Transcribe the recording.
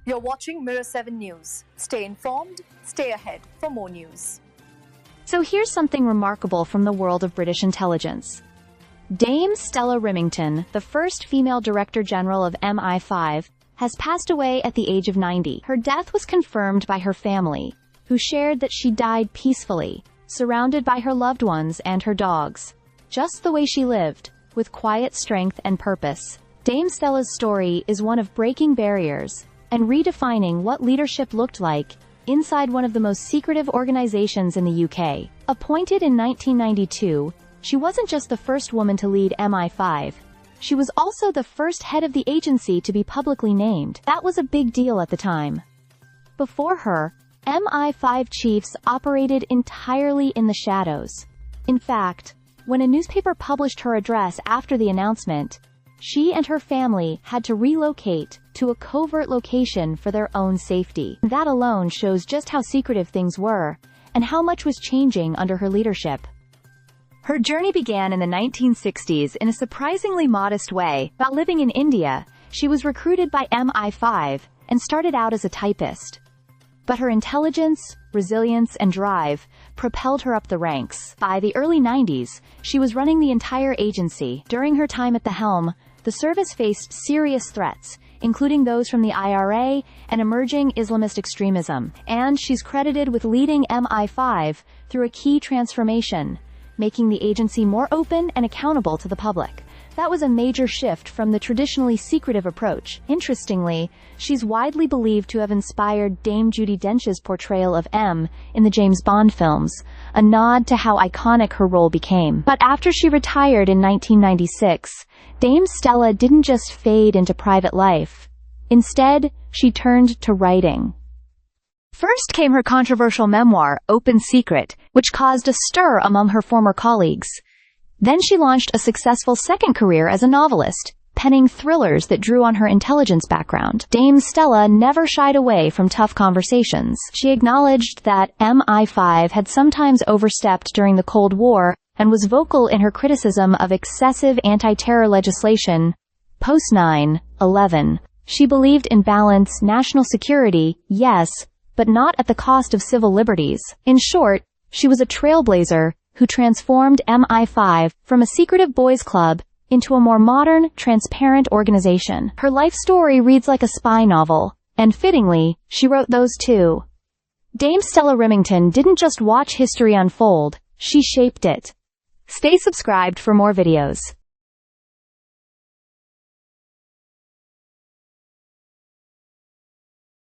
You're watching Mirror 7 News. Stay informed, stay ahead for more news. So here's something remarkable from the world of British intelligence. Dame Stella Rimington, the first female Director General of MI5, has passed away at the age of 90. Her death was confirmed by her family, who shared that she died peacefully, surrounded by her loved ones and her dogs, just the way she lived, with quiet strength and purpose. Dame Stella's story is one of breaking barriers and redefining what leadership looked like inside one of the most secretive organizations in the UK. Appointed in 1992, she wasn't just the first woman to lead MI5, she was also the first head of the agency to be publicly named. That was a big deal at the time. Before her, MI5 chiefs operated entirely in the shadows. In fact, when a newspaper published her address after the announcement, she and her family had to relocate to a covert location for their own safety. That alone shows just how secretive things were, and how much was changing under her leadership. Her journey began in the 1960s in a surprisingly modest way. While living in India, she was recruited by MI5 and started out as a typist. But her intelligence, resilience, and drive propelled her up the ranks. By the early 90s, she was running the entire agency. During her time at the helm, the service faced serious threats, including those from the IRA and emerging Islamist extremism. And she's credited with leading MI5 through a key transformation, making the agency more open and accountable to the public. That was a major shift from the traditionally secretive approach. Interestingly, she's widely believed to have inspired Dame Judi Dench's portrayal of M in the James Bond films, a nod to how iconic her role became. But after she retired in 1996, Dame Stella didn't just fade into private life. Instead, she turned to writing. First came her controversial memoir, Open Secret, which caused a stir among her former colleagues. Then she launched a successful second career as a novelist, penning thrillers that drew on her intelligence background. Dame Stella never shied away from tough conversations. She acknowledged that MI5 had sometimes overstepped during the Cold War and was vocal in her criticism of excessive anti-terror legislation. Post 9/11. She believed in balanced national security, yes, but not at the cost of civil liberties. In short, she was a trailblazer who transformed MI5 from a secretive boys' club into a more modern, transparent organization. Her life story reads like a spy novel, and fittingly, she wrote those too. Dame Stella Rimington didn't just watch history unfold, she shaped it. Stay subscribed for more videos.